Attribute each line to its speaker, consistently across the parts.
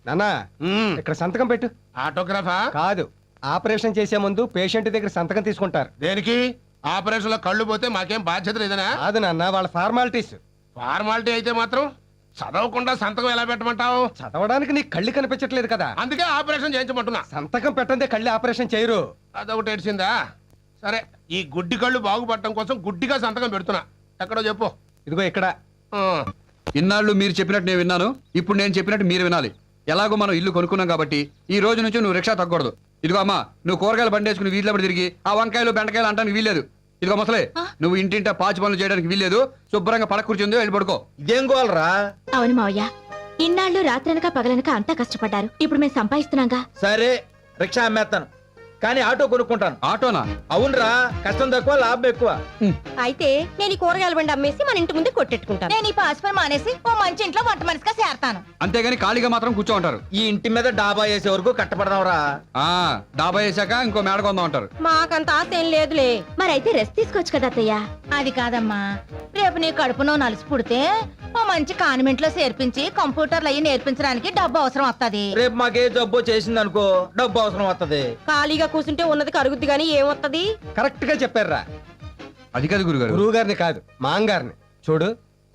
Speaker 1: నానా ఇక్కడ సంతకం పెట్టు.
Speaker 2: ఆటోగ్రాఫా
Speaker 1: కాదు, ఆపరేషన్ చేసే ముందు పేషెంట్ దగ్గర సంతకం తీసుకుంటారు.
Speaker 2: దేనికి? ఆపరేషన్ లో కళ్ళు పోతే మాకేం బాధ్యత లేదనా?
Speaker 1: కాదు నాన్న, వాళ్ళ ఫార్మాలిటీస్.
Speaker 2: ఫార్మాలిటీ అయితే మాత్రం చదవకుండా సంతకం ఎలా పెట్టమంటావు?
Speaker 1: చదవడానికి నీకు కళ్ళు కనిపించట్లేదు కదా,
Speaker 2: అందుకే ఆపరేషన్ చేయించమంటున్నా.
Speaker 1: సంతకం పెట్టందే కళ్ళు ఆపరేషన్ చేయరు.
Speaker 2: అదొకటి ఏడ్చిందా? సరే, ఈ గుడ్డి కళ్ళు బాగుపడటం కోసం గుడ్డిగా సంతకం పెడుతున్నా. ఎక్కడో చెప్పు.
Speaker 1: ఇదిగో ఇక్కడ.
Speaker 3: ఇన్నాళ్ళు మీరు చెప్పినట్టు నేను విన్నాను, ఇప్పుడు నేను చెప్పినట్టు మీరు వినాలి. ఎలాగో మనం ఇల్లు కొనుక్కున్నాం కాబట్టి ఈ రోజు నుంచి నువ్వు రిక్షా తగ్గకూడదు. ఇదిగో అమ్మా, నువ్వు కూరగాయలు బండేసుకుని వీధిలో తిరిగి ఆ వంకాయలు బెండకాయలు అంటానికి వీల్లేదు. ఇదిగో ముసలే, నువ్వు ఇంటింటా పాచి పనులు చేయడానికి వీల్లేదు. శుభ్రంగా పడక కూర్చుందో వెళ్ళి పడుకో.
Speaker 4: ఇదేం గోలరా?
Speaker 5: అవును మావయ్య, ఇన్నాళ్ళు రాత్రనక పగలనక అంతా కష్టపడ్డారు. ఇప్పుడు మేము సంపాదిస్తున్నాగా.
Speaker 4: సరే, రిక్షా అమ్మేస్తాను, కానీ ఆటో కొనుక్కుంటాను.
Speaker 3: ఆటోనా?
Speaker 4: అవునరా, కష్టం తక్కువ లాభం ఎక్కువ.
Speaker 6: అయితే నేను ఈ కూరగాయల బండి అమ్మేసి మన ఇంటి ముందే కొట్టెట్టుకుంటాను. నేను ఈ పాస్పర్ మానేసి ఓ మంచి ఇంట్లో వంట మనిషిగా చేరతాను.
Speaker 3: అంతేగాని ఖాళీగా మాత్రం కూర్చో ఉంటారు.
Speaker 4: ఈ ఇంటి మీద డాబా వేసే వరకు కట్టపడదాంరా.
Speaker 3: డాబా వేసాక ఇంకో మేడ కొందాం అంటారు.
Speaker 6: మాకంత ఆశ ఏం లేదులే.
Speaker 5: మరైతే రెస్ట్ తీసుకోవచ్చు కదా అత్తయ్య.
Speaker 6: అది కాదమ్మా, రేపు నీ కడుపునో నలిసి పుడితే ఓ మంచి కాన్వెంట్ లో చేర్పించి కంప్యూటర్లు అయ్యి నేర్పించడానికి డబ్బు అవసరం వస్తది.
Speaker 4: రేపు మాకే జబ్బు చేసింది అనుకో, డబ్బు అవసరం వస్తది.
Speaker 6: ఖాళీగా కూర్చుంటే ఉన్నది కరుగుద్ది గానీ ఏమొత్తది?
Speaker 1: కరెక్ట్ గా చెప్పారా.
Speaker 3: అది కాదు గురుగారు.
Speaker 1: గురువు గారిని కాదు, మాంగారిని చూడు.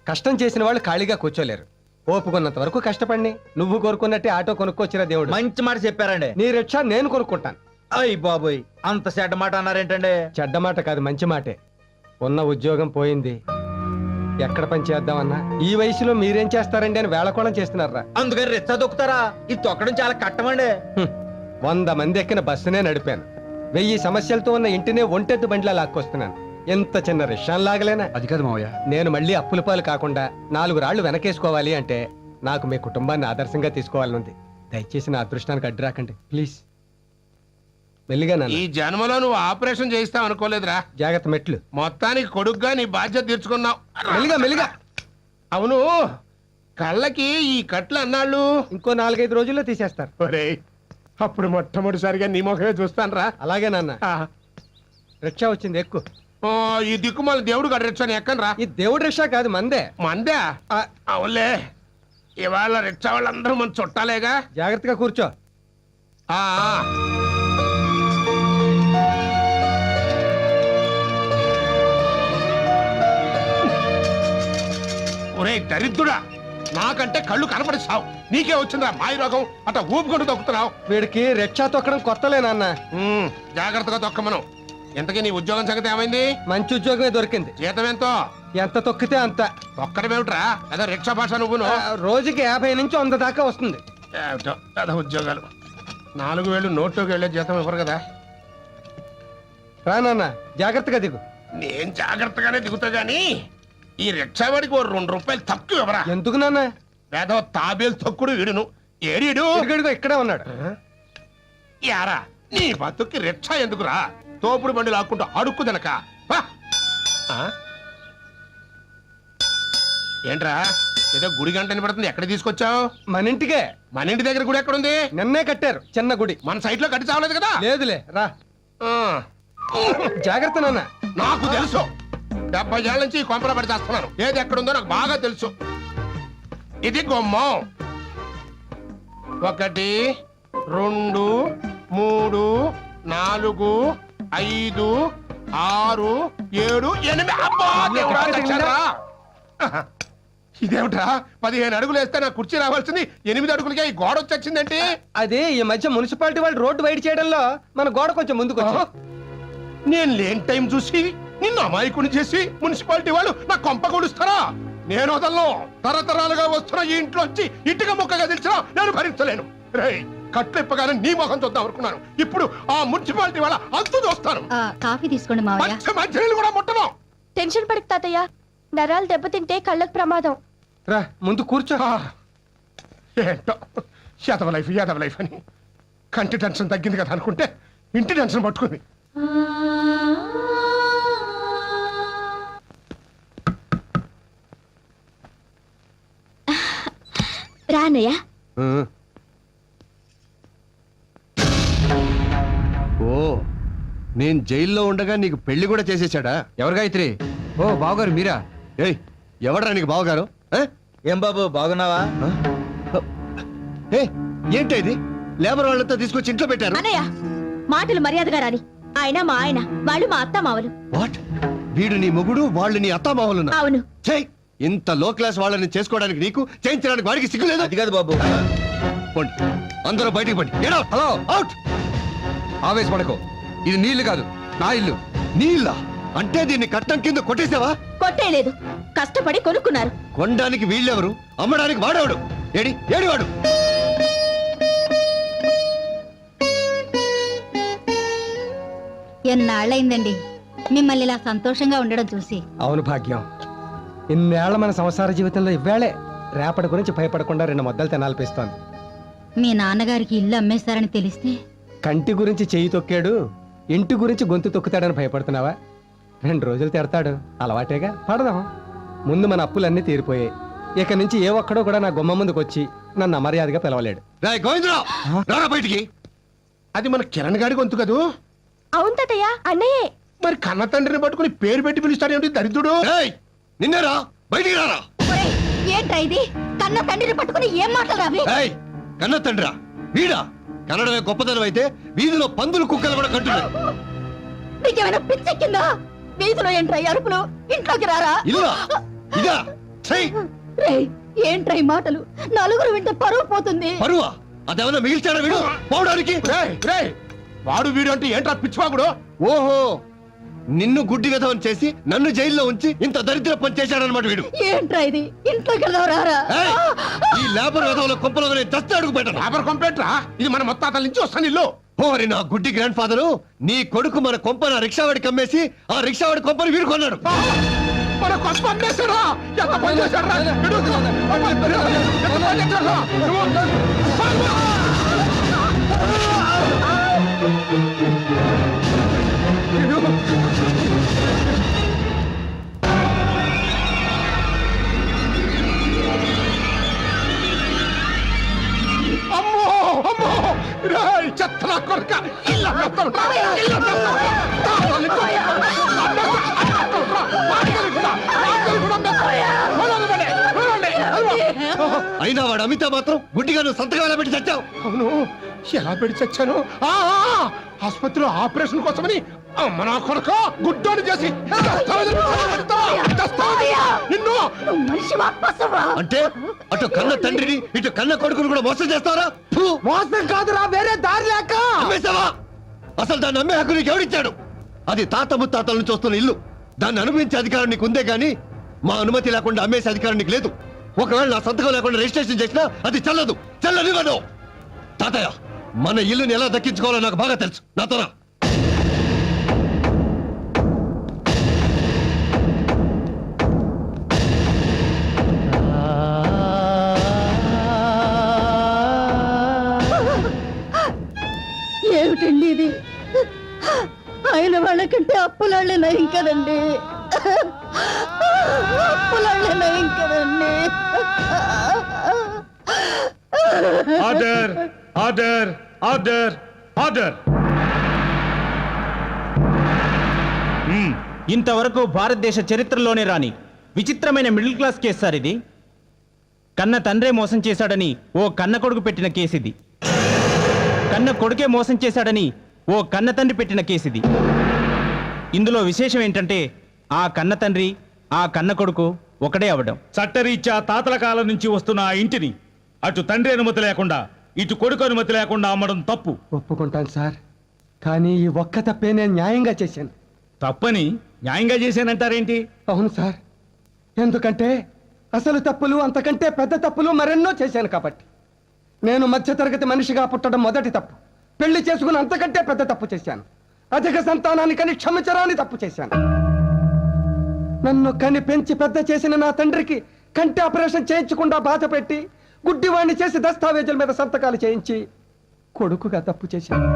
Speaker 1: కష్టం చేసిన వాళ్ళు ఖాళీగా కూర్చోలేరు. ఓపుకున్నంత వరకు కష్టపడి నువ్వు కోరుకున్నట్టే ఆటో కొనుక్కొచ్చిరా దేవుడు.
Speaker 4: మంచి మాట చెప్పారండి.
Speaker 1: నీ రిక్షా నేను కొనుక్కుంటాను.
Speaker 4: అయ్యి బాబోయ్, అంత చెడ్డ మాట అన్నారేంటండి?
Speaker 1: చెడ్డ మాట కాదు, మంచి మాటే. ఉన్న ఉద్యోగం పోయింది, ఎక్కడ పని చేద్దామన్నా ఈ వయసులో మీరేం చేస్తారండి అని వేళకోళం చేస్తున్నారా.
Speaker 4: అందుకని రిచ్చా దొక్కుతారా? ఇది తొక్కడం చాలా కట్టమండి.
Speaker 1: 100 మంది ఎక్కిన బస్సునే నడిపాను. 1000 సమస్యలతో ఉన్న ఇంటినే ఒంటెద్దు బండిలా లాక్కొస్తున్నాను. ఎంత చిన్న రిక్షాన్ లాగలేనా?
Speaker 3: అది కాదు మావయ్య.
Speaker 1: నేను మళ్ళీ అప్పుల పాలు కాకుండా 4 రాళ్లు వెనకేసుకోవాలి అంటే నాకు మీ కుటుంబాన్ని ఆదర్శంగా తీసుకోవాలనుంది. దయచేసి నా అదృష్టానికి అడ్డు రాకండి ప్లీజ్. మెల్లిగా
Speaker 2: ఈ జన్మలో నువ్వు ఆపరేషన్ చేయిస్తావు అనుకోలేదురా.
Speaker 1: జాగ్రత్త మెట్లు.
Speaker 2: మొత్తానికి కొడుగ్గా నీ బాధ్యత తీర్చుకున్నావు.
Speaker 1: మెల్లిగా మెల్లిగా.
Speaker 2: అవును, కళ్ళకి ఈ కట్లు అన్నాళ్ళు
Speaker 1: ఇంకో 4-5 రోజుల్లో తీసేస్తారు.
Speaker 2: ఒరేయ్, అప్పుడు మొట్టమొదటిసారిగా నీ ముఖమే చూస్తాను రా.
Speaker 1: అలాగే నాన్న. రిక్షా వచ్చింది, ఎక్కు.
Speaker 2: ఈ దిక్కుమాల దేవుడు గడిచాను ఎక్కను రా.
Speaker 1: ఈ దేవుడి రిక్షా కాదు, మందే.
Speaker 2: మందే? అవునులే, ఇవాళ రిక్షా వాళ్ళందరూ మన చుట్టాలేగా.
Speaker 1: జాగ్రత్తగా కూర్చో.
Speaker 2: ఒరే దరిద్రుడా, నాకంటే కళ్ళు కనపడి సావు. నీకే వచ్చిందిరా మాయ రోగం, అట్ట ఊపుకుంటూ తొక్కుతున్నావు.
Speaker 1: వీడికి రిక్షా తొక్కడం కొత్తలే నాన్న.
Speaker 2: జాగ్రత్తగా తొక్కమను. ఎంతకీ నీ ఉద్యోగం సంగతి ఏమైంది?
Speaker 1: మంచి ఉద్యోగమే దొరికింది.
Speaker 2: జీతం ఎంతో?
Speaker 1: ఎంత తొక్కితే అంత.
Speaker 2: ఒక్కడమేమిట్రా అదే రిక్షా భాష నువ్వును?
Speaker 1: రోజుకి 50 నుంచి 100 దాకా వస్తుంది.
Speaker 2: ఏమిటో అదే ఉద్యోగాలు. 4000 నోట్లోకి వెళ్ళే జీతం ఇవ్వరు కదా.
Speaker 1: రా నాన్న, జాగ్రత్తగా దిగు.
Speaker 2: నేను జాగ్రత్తగానే దిగుతా గాని ఈ రిక్షా వాడికి ఓ 2 రూపాయలు తక్కువ ఇవ్వరా?
Speaker 1: ఎందుకు నాన్న?
Speaker 2: వేదో తాబేలు తొక్కుడు వీడును. ఏడీడు
Speaker 1: ఇక్కడే ఉన్నాడు.
Speaker 2: యారా, నీ బతుక్కి రిక్షా ఎందుకురా? తోపుడు బండి లాక్కుంటూ అడుక్కు తినక. ఏంట్రా ఏదో గుడి గంటని పడుతుంది, ఎక్కడ తీసుకొచ్చావు?
Speaker 1: మన ఇంటికే.
Speaker 2: మన ఇంటి దగ్గర గుడి ఎక్కడుంది?
Speaker 1: నిన్నే కట్టారు చిన్న గుడి.
Speaker 2: మన సైట్ లో కట్టి చావలేదు కదా?
Speaker 1: లేదులే, రా. జాగ్రత్త నాన్న.
Speaker 2: నాకు తెలుసు, 70 ఏళ్ల నుంచి కొంపల పడి చేస్తున్నాను. ఏది ఎక్కడుందో నాకు బాగా తెలుసు. ఇది గుమ్మం. 1 2 3 4 5 6 7 8. అబ్బా దేవుడా, దక్షరా. ఇదేమిట్రా 15 అడుగులు వేస్తే నా కుర్చీ రావాల్సింది 8 అడుగులకే ఈ గోడ వచ్చేసిందంటే?
Speaker 1: అదే ఈ మధ్య మున్సిపాలిటీ వాళ్ళు రోడ్డు వైడ్ చేయడంలో మన గోడ కొంచెం ముందుకు వచ్చా.
Speaker 2: నేను లేని టైం చూసి నిన్ను అమాయకుని చేసి మున్సిపాలిటీ వాళ్ళు నా కొంప కొడుస్తారా? నేను వదలను. తరతరాలుగా వస్తున్న ఈ ఇంట్లోంచి ఇటుక ముక్కగా తెలిసినా నేను భరించలేను. రేయ్, కట్లు ఇప్పగానే నీ మొహం చూద్దాం అనుకున్నాను. ఇప్పుడు ఆ మున్సిపాలిటీ వాళ్ళ అంతు చూస్తాను.
Speaker 5: కాఫీ తీసుకోండి మావయ్య.
Speaker 2: మంచినీళ్ళు కూడా ముట్టను.
Speaker 5: టెన్షన్ పడకు తాతయ్య, నరాలు దెబ్బతింటే కళ్ళకు ప్రమాదం.
Speaker 1: రా ముందు కూర్చో.
Speaker 2: ఏంటో యాదవ లైఫ్ అని కంటి టెన్షన్ తగ్గింది కదా అనుకుంటే ఇంటి టెన్షన్ పట్టుకుంది.
Speaker 5: రానయ్య.
Speaker 7: ఓ, నేను జైల్లో ఉండగా నీకు పెళ్లి కూడా చేసేసాడా?
Speaker 3: ఎవరు గాయత్రి? ఓ బావగారు మీరా?
Speaker 7: ఏయ్, ఎవడరా నీకు బావగారు?
Speaker 4: ఏం బాబు, బాగున్నావా?
Speaker 7: ఏంటి ఇది? లేబర్ వాళ్ళంతా తీసుకొచ్చి ఇంట్లో పెట్టారు.
Speaker 5: అన్నయ్య మాటలు మర్యాదగా రాని. ఆయన మా ఆయన, వాళ్ళు మా అత్త మావలు.
Speaker 7: వాట్? వీడు నీ మొగుడు, వాళ్ళు నీ అత్తామావలున్నా?
Speaker 5: అవును.
Speaker 7: చెయ్, ఇంత లో క్లాస్ వాళ్ళని చేసుకోవడానికి నీకు, చేయించడానికి వాడికి సిగ్గులేదు.
Speaker 4: అది కాదు బాబు.
Speaker 7: పోండి, అందరూ బయటికి పండి.
Speaker 3: Hello,
Speaker 7: out.
Speaker 3: ఆవేశపడకు. ఇది నీళ్లు కాదు, నా ఇల్లు.
Speaker 7: నీళ్ళ అంటే దీన్ని కట్టం కింద కొట్టేసావా?
Speaker 5: కొట్టేయలేదు, కష్టపడి కొనుక్కున్నారు.
Speaker 7: కొనడానికి వీళ్ళెవరు, అమ్మడానికి వాడేవాడు? ఏడి వాడు?
Speaker 6: ఎన్నాళ్ళైందండి మిమ్మల్ని ఇలా సంతోషంగా ఉండడం చూసి.
Speaker 1: అవును భాగ్యం, ఇన్నేళ్ల మన సంసార జీవితంలో ఇవ్వాళే రేపటి గురించి భయపడకుండా 2 ముద్దలు తినాలనిపిస్తోంది.
Speaker 6: మీ నాన్నగారికి ఇల్లు అమ్మేస్తారని తెలిస్తే
Speaker 1: కంటి గురించి చెయ్యి తొక్కాడు, ఇంటి గురించి గొంతు తొక్కుతాడని భయపడుతున్నావా? 2 రోజులు తిడతాడు, అలవాటేగా, పడదాం. ముందు మన అప్పులన్నీ తీరిపోయాయి. ఇక నుంచి ఏ ఒక్కడో కూడా నా గుమ్మ ముందుకు వచ్చి నన్ను అమర్యాదగా పిలవలేడు.
Speaker 7: రాయ్ గోవిందరావు, రారా బయటికి.
Speaker 2: అది మన కిరణ్ గాడి గొంతు కదూ?
Speaker 5: అవును తాతయ్య, అన్నయ్యే.
Speaker 2: మరి కన్న తండ్రిని పట్టుకుని పేరు పెట్టి పిలుస్తాడేమిటి దరిద్రుడు?
Speaker 7: ఏయ్, నిన్నేరా, బయటికి రారా.
Speaker 6: ఏంట్రా ఇది? కన్న తండ్రిని పట్టుకుని ఏం మాటలు రావి?
Speaker 7: ఏయ్, కన్న తండ్రా వీడా? కన్నడమే గొప్పతనం అయితే వీధిలో పందులు కుక్కలు కూడా కంటున్నాయి.
Speaker 6: నీకేమైనా పిచ్చెక్కిందా? వీధిలో ఏంట్రా ఈ అరుపులు? ఇంట్లోకి రారా.
Speaker 7: ఇల్లా ఇదా? చెయ్,
Speaker 6: రేయ్, ఏంట్రా ఈ మాటలు? నలుగురు వింటే పరువు పోతుంది.
Speaker 7: పరువా? అదేమన్నా మిగిల్చాడా వీడు పోవడానికి?
Speaker 2: రేయ్, వాడు వీడు అంటే ఏంట్రా పిచ్చివాగుడు?
Speaker 7: ఓహో, నిన్ను గుడ్డి విధవని చేసి నన్ను జైల్లో ఉంచి ఇంత దరిద్ర పని చేశాడనమాట వీడు.
Speaker 6: ఏంట్రా ఇది? ఇంట్లోకి వెళ్దాం రారా.
Speaker 7: ఏయ్, ఈ లేబర్ విధవుల కొంపలో నేను దస్త అడుగు పెట్టను.
Speaker 2: లేబర్ కంప్లైంట్రా? ఇది మన మొత్తాతల నుంచి వస్తాను ఇల్లు.
Speaker 7: ఓరి నా గుడ్డి గ్రాండ్ ఫాదరు, నీ కొడుకు మన కొంపన రిక్షావాడికి కమ్మేసి ఆ రిక్షావాడి కొంపని వీడు కొన్నాడు.
Speaker 2: మన కొంప అమ్మేశాడా? ఎంత పని చేశాడురా? ఎంత పని చేశాడురా? అమ్మో అమ్మో, రేయ్ చెత్తనా కొరక, ఇల్లు అమ్మేస్తాను, ఇల్లు అమ్మేస్తాను.
Speaker 7: అయినా వాడు అమితా మాత్రం గుడ్డిగా నువ్వు సంతకం ఎలా పెట్టి చచ్చావు?
Speaker 2: అవును, ఎలా పెట్టి చచ్చాను? ఆసుపత్రిలో ఆపరేషన్ కోసమని అమ్మ నా కొడుకు గుడ్డోని చేసి నిన్ను.
Speaker 7: అంటే అటు కన్న తండ్రిని ఇటు కన్న కొడుకుని కూడా మోసం చేస్తారా?
Speaker 1: మోసం కాదురా, వేరే దారి లేక.
Speaker 7: అమ్మేశావా? అసలు దాన్ని అమ్మే హక్కు నీకు ఎవరిచ్చాడు? అది తాత ముత్తాతల నుంచి వస్తున్న ఇల్లు. దాన్ని అనుభవించే అధికారం నీకు ఉందే గానీ మా అనుమతి లేకుండా అమ్మేసే అధికారం నీకు లేదు. ఒకవేళ నా సంతకం లేకుండా రిజిస్ట్రేషన్ చేసినా అది చెల్లదు, చెల్లనివ్వదు. తాతయ్య, మన ఇల్లుని ఎలా దక్కించుకోవాలో నాకు బాగా తెలుసు. నాతో రా.
Speaker 6: ఏమిటండి ఇది? ఆయన వాళ్ళకంటే అప్పులాళ్ళే నయం కదండి. అప్పులాళ్ళే నయం కదండి.
Speaker 8: Order order order order.
Speaker 9: ఇంతవరకు భారతదేశ చరిత్రలోనే రాని విచిత్రమైన మిడిల్ క్లాస్ కేసు సార్ ఇది. కన్న తండ్రే మోసం చేశాడని ఓ కన్న కొడుకు పెట్టిన కేసు ఇది. కన్న కొడుకే మోసం చేశాడని ఓ కన్న తండ్రి పెట్టిన కేసు ఇది. ఇందులో విశేషం ఏంటంటే ఆ కన్న తండ్రి ఆ కన్న కొడుకు ఒకడే అవడం.
Speaker 8: చట్టరీత్యా తాతల కాలం నుంచి వస్తున్న ఆ ఇంటిని అటు తండ్రి అనుమతి లేకుండా ఇటు కొడుకు అనుమతి లేకుండా అమ్మడం తప్పు.
Speaker 1: ఒప్పుకుంటాను సార్, కానీ ఈ ఒక్క తప్పే నేను న్యాయంగా చేశాను.
Speaker 8: తప్పని న్యాయంగా చేశానంటారేంటి?
Speaker 1: అవును సార్, ఎందుకంటే అసలు తప్పులు అంతకంటే పెద్ద తప్పులు మరెన్నో చేశాను కాబట్టి. నేను మధ్యతరగతి మనిషిగా పుట్టడం మొదటి తప్పు. పెళ్లి చేసుకుని అంతకంటే పెద్ద తప్పు చేశాను. అధిక సంతానాన్ని కని క్షమించరాని తప్పు చేశాను. నన్ను కని పెంచి పెద్ద చేసిన నా తండ్రికి కంటి ఆపరేషన్ చేయించకుండా బాధ పెట్టి గుడ్డివాణ్ణి చేసి దస్తావేజుల మీద సంతకాలు చేయించి కొడుకుగా తప్పు చేశాను.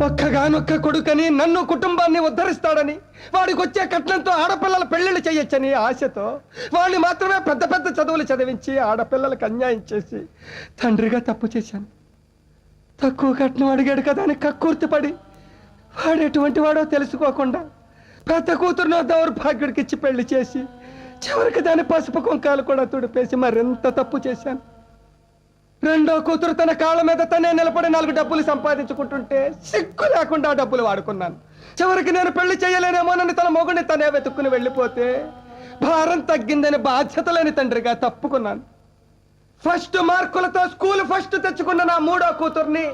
Speaker 1: ఒక్కగానొక్క కొడుకని నన్ను కుటుంబాన్ని ఉద్ధరిస్తాడని వాడికి వచ్చే కట్నంతో ఆడపిల్లల పెళ్లిళ్ళు చేయొచ్చని ఆశతో వాడిని మాత్రమే పెద్ద పెద్ద చదువులు చదివించి ఆడపిల్లలకు అన్యాయం చేసి తండ్రిగా తప్పు చేశాను. తక్కువ కట్నం అడిగాడు కదా అని కక్కుర్తిపడి వాడు ఎటువంటి వాడో తెలుసుకోకుండా పెద్ద కూతురునో దౌర్భాగ్యుడికి ఇచ్చి పెళ్లి చేసి చివరికి దాని పసుపు కుంకాలు కూడా తుడిపేసి మరింత తప్పు చేశాను. రెండో కూతురు తన కాళ్ళ మీద తనే నిలబడి 4 డబ్బులు సంపాదించుకుంటుంటే సిగ్గు లేకుండా ఆ డబ్బులు వాడుకున్నాను. చివరికి నేను పెళ్లి చేయలేనేమోనని తన మొగుడిని తనే వెతుక్కుని వెళ్ళిపోతే భారం తగ్గిందని బాధ్యత లేని తండ్రిగా తప్పుకున్నాను. ఫస్ట్ మార్కులతో స్కూల్ ఫస్ట్ తెచ్చుకున్న నా 3వ కూతుర్ని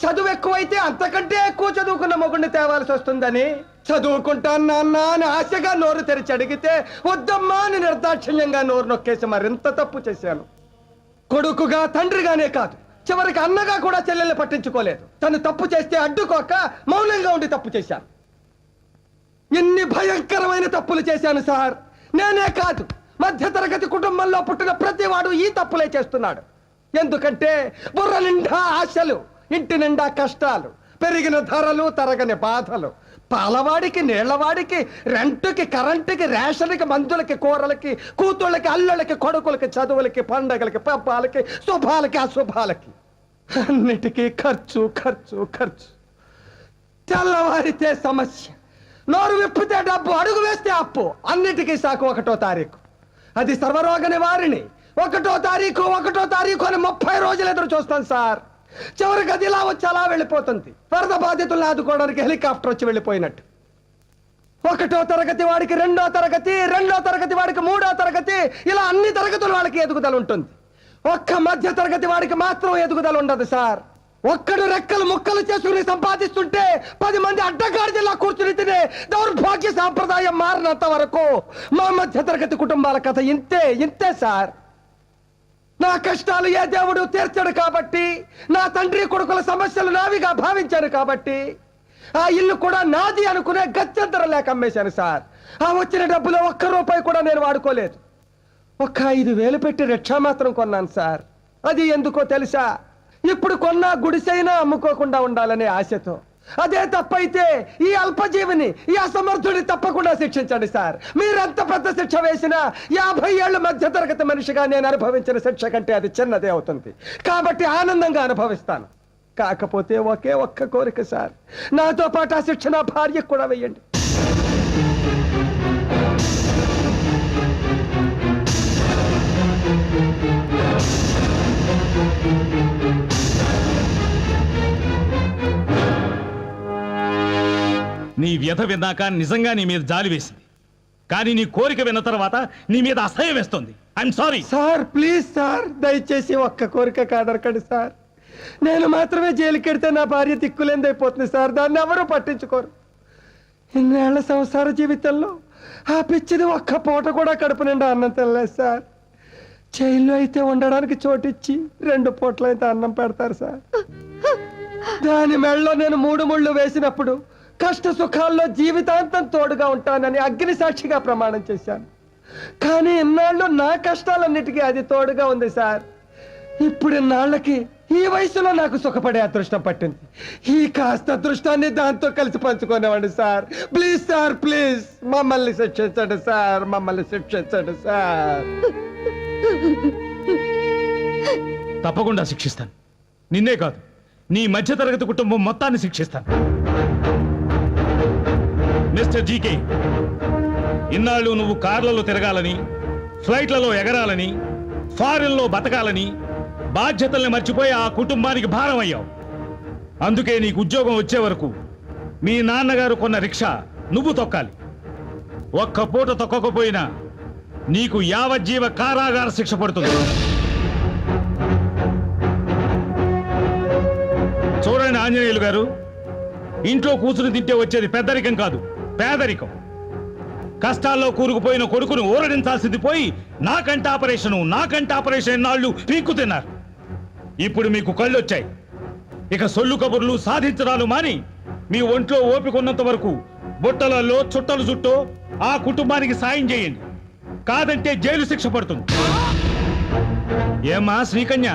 Speaker 1: చదువు ఎక్కువైతే అంతకంటే ఎక్కువ చదువుకున్న మొగుడిని తేవాల్సి వస్తుందని చదువుకుంటాను నాన్న అని ఆశగా నోరు తెరిచి అడిగితే వద్దమ్మా అని నిర్దాక్షిణ్యంగా నోరు నొక్కేసి మరింత తప్పు చేశాను. కొడుకుగా తండ్రిగానే కాదు, చివరికి అన్నగా కూడా చెల్లెల్ని పట్టించుకోలేదు. తను తప్పు చేస్తే అడ్డుకోక మౌనంగా ఉండి తప్పు చేశాను. ఎన్ని భయంకరమైన తప్పులు చేశాను సార్. నేనే కాదు, మధ్యతరగతి కుటుంబంలో పుట్టిన ప్రతివాడు ఈ తప్పులే చేస్తున్నాడు. ఎందుకంటే బుర్ర నిండా ఆశలు, ఇంటి నిండా కష్టాలు, పెరిగిన ధరలు, తరగని బాధలు, పాలవాడికి, నీళ్లవాడికి, రెంటుకి, కరెంటుకి, రేషన్కి, మందులకి, కూరలకి, కూతుళ్ళకి, అల్లుళ్ళకి, కొడుకులకి, చదువులకి, పండగలకి, పబ్బాలకి, శుభాలకి, అశుభాలకి, అన్నిటికీ ఖర్చు ఖర్చు ఖర్చు. తెల్లవారితే సమస్య, నోరు విప్పితే డబ్బు, అడుగు వేస్తే అప్పు. అన్నిటికీ సాకు 1వ తారీఖు. అది సర్వరోగ నివారిణి. 1వ తారీఖు అని 30 రోజులు ఎదురు చూస్తాను సార్. చివరికి అది ఇలా వచ్చి అలా వెళ్ళిపోతుంది. వరద బాధితులను ఆదుకోవడానికి హెలికాప్టర్ వచ్చి వెళ్ళిపోయినట్టు. 1వ తరగతి వాడికి 2వ తరగతి, 2వ తరగతి వాడికి 3వ తరగతి, ఇలా అన్ని తరగతుల వాళ్ళకి ఎదుగుదల ఉంటుంది. ఒక్క మధ్య తరగతి వాడికి మాత్రం ఎదుగుదల ఉండదు సార్. ఒక్కడు రెక్కలు ముక్కలు చేసుకుని సంపాదిస్తుంటే 10 మంది అడ్డగాడిలా కూర్చుని తినే దౌర్భాగ్య సాంప్రదాయం మారినంత వరకు మా మధ్య తరగతి కుటుంబాల కథ ఇంతే సార్. నా కష్టాలు ఏ దేవుడు తీర్చాడు కాబట్టి, నా తండ్రి కొడుకుల సమస్యలు నావిగా భావించాను కాబట్టి ఆ ఇల్లు కూడా నాది అనుకునే గత్యంతరం లేక అమ్మేశాను సార్. ఆ వచ్చిన డబ్బులో 1 రూపాయి కూడా నేను వాడుకోలేదు. 5,000 పెట్టి రిక్షా మాత్రం కొన్నాను సార్. అది ఎందుకో తెలుసా? ఇప్పుడు కొన్నా గుడిసైనా అమ్ముకోకుండా ఉండాలనే ఆశతో. అదే తప్పైతే ఈ అల్పజీవిని, ఈ అసమర్థుడిని తప్పకుండా శిక్షించండి సార్. మీరెంత పెద్ద శిక్ష వేసినా 50 ఏళ్ల మధ్య తరగతి మనిషిగా నేను అనుభవించిన శిక్ష కంటే అది చిన్నదే అవుతుంది. కాబట్టి ఆనందంగా అనుభవిస్తాను. కాకపోతే ఒక్క కోరిక సార్, నాతో పాటు ఆ శిక్ష నా భార్యకు కూడా వేయండి.
Speaker 8: నీ వ్యధ విన్నాక నిజంగా నీ మీద జాలి వేసింది, కానీ నీ కోరిక విన్న తర్వాత నీ మీద అసహ్యం వేస్తుంది. I'm sorry
Speaker 1: sir. Please sir, దయచేసి ఒక్క కోరిక కాదరకండి సార్. నేను మాత్రమే జైలుకెడితే నా భార్య దిక్కులేందైపోతుంది సార్. దాన్ని ఎవరూ పట్టించుకోరు. ఇన్నేళ్ల సంసార జీవితంలో ఆ పిచ్చిది 1 పూట కూడా కడుపు నిండా అన్నం తినలేదు సార్. జైల్లో అయితే ఉండడానికి చోటిచ్చి 2 పూటలైతే అన్నం పెడతారు సార్. దాని మెళ్ళలో నేను 3 ముళ్ళు వేసినప్పుడు కష్ట సుఖాల్లో జీవితాంతం తోడుగా ఉంటానని అగ్ని సాక్షిగా ప్రమాణం చేశాను. కానీ ఇన్నాళ్ళు నా కష్టాలన్నిటికీ అది తోడుగా ఉంది సార్. ఇప్పుడు ఇన్నాళ్ళకి ఈ వయసులో నాకు సుఖపడే అదృష్టం పట్టింది. ఈ కాస్త అదృష్టాన్ని దాంతో కలిసి పంచుకునేవాడి సార్. ప్లీజ్ సార్, ప్లీజ్ మమ్మల్ని శిక్షించండి సార్, మమ్మల్ని శిక్షించండి సార్.
Speaker 8: తప్పకుండా శిక్షిస్తాను. నిన్నే కాదు, నీ మధ్యతరగతి కుటుంబం మొత్తాన్ని శిక్షిస్తాను. మిస్టర్ జీకే, ఇన్నాళ్ళు నువ్వు కార్లలో తిరగాలని, ఫ్లైట్లలో ఎగరాలని, ఫారెన్లో బతకాలని బాధ్యతల్ని మర్చిపోయి ఆ కుటుంబానికి భారం అయ్యావు. అందుకే నీకు ఉద్యోగం వచ్చే వరకు మీ నాన్నగారు కొన్న రిక్షా నువ్వు తొక్కాలి. 1 పూట తొక్కకపోయినా నీకు యావజ్జీవ కారాగార శిక్ష పడుతుంది. చూడండి ఆంజనేయులు గారు, ఇంట్లో కూర్చుని తింటే వచ్చేది పెద్దరికం కాదు, పేదరికం. కష్టాల్లో కూరుకుపోయిన కొడుకును ఊరడించాల్సింది పోయి నాకంటే ఆపరేషన్ ఎన్నాళ్ళు పీక్కు తిన్నారు. ఇప్పుడు మీకు కళ్ళు వచ్చాయి. ఇక సొల్లు కబుర్లు సాధించడాలు మాని మీ ఒంట్లో ఓపికొన్నంత వరకు బుట్టలలో చుట్టలు చుట్టూ ఆ కుటుంబానికి సాయం చేయండి. కాదంటే జైలు శిక్ష పడుతుంది. ఏమ్మా శ్రీకన్య,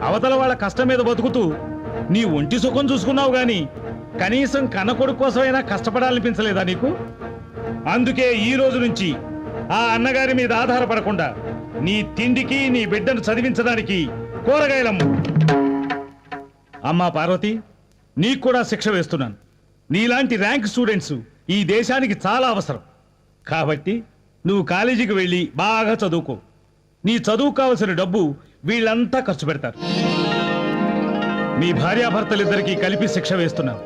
Speaker 8: అవతల వాళ్ళ కష్టం మీద బతుకుతూ నీ ఒంటి సుఖం చూసుకున్నావు గాని కనీసం కన్నకొడుకు కోసమైనా కష్టపడాలనిపించలేదా నీకు? అందుకే ఈ రోజు నుంచి ఆ అన్నగారి మీద ఆధారపడకుండా నీ తిండికి, నీ బిడ్డను చదివించడానికి కూరగాయలమ్ము. అమ్మా పార్వతి, నీకు కూడా శిక్ష వేస్తున్నాను. నీలాంటి ర్యాంక్ స్టూడెంట్స్ ఈ దేశానికి చాలా అవసరం. కాబట్టి నువ్వు కాలేజీకి వెళ్ళి బాగా చదువుకో. నీ చదువు కావలసిన డబ్బు వీళ్ళంతా ఖర్చు పెడతారు. మీ భార్యాభర్తలిద్దరికీ కలిపి శిక్ష వేస్తున్నాను.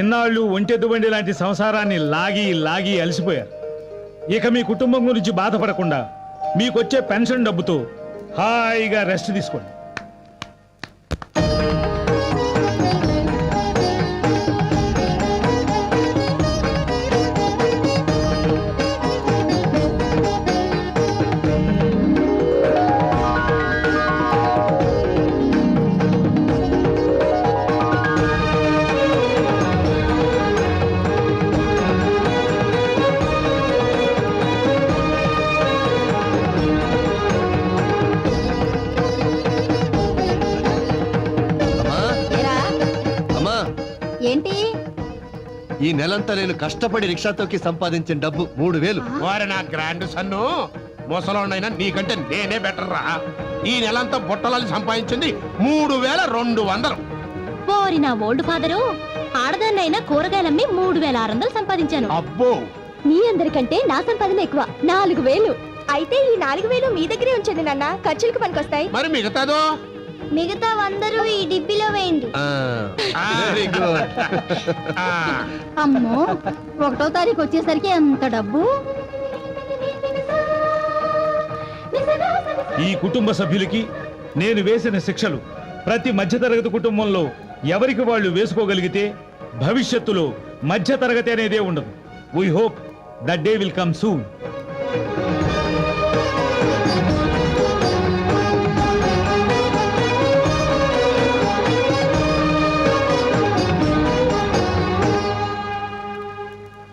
Speaker 8: ఎన్నాళ్ళు ఒంటెద్దు బండి లాంటి సంసారాన్ని లాగి లాగి అలసిపోయారు. ఇక మీ కుటుంబం గురించి బాధపడకుండా మీకొచ్చే పెన్షన్ డబ్బుతో హాయిగా రెస్ట్ తీసుకోండి.
Speaker 7: అమ్మా
Speaker 6: ఏరా,
Speaker 7: అమ్మా,
Speaker 6: ఏంటి
Speaker 7: ఈ నెలంతా నేను కష్టపడి రిక్షా తొక్కి సంపాదించిన డబ్బు 3000.
Speaker 2: వారి నా గ్రాండ్ సన్ను ముసలోనైనా నీకంటే నేనే బెటర్ రా. ఈ నెలంతా బుట్టలని సంపాదించింది 3200.
Speaker 5: పోరి నా ఓల్డ్ ఫాదరు ఆడదాన్నైనా కూరగాయలమ్మి 3600 సంపాదించాను.
Speaker 2: అబ్బో,
Speaker 5: మీ అందరికంటే నా సంపాదన ఎక్కువ 4000. అయితే ఈ 4000 మీ దగ్గరే ఉంచండి నాన్న, ఖర్చులకు పనికొస్తాయి.
Speaker 2: మరి మిగతాదో?
Speaker 5: మిగతా 100 ఈ డిబ్బిలో వేయండి.
Speaker 7: Very good.
Speaker 2: ఆ,
Speaker 6: అమ్మో 1వ తారీఖు వచ్చేసరికి ఎంత డబ్బు.
Speaker 8: ఈ కుటుంబ సభ్యులకి నేను వేసిన శిక్షలు ప్రతి మధ్యతరగతి కుటుంబంలో ఎవరికి వాళ్ళు వేసుకోగలిగితే భవిష్యత్తులో మధ్యతరగతి అనేదే ఉండదు. We hope that day will come soon.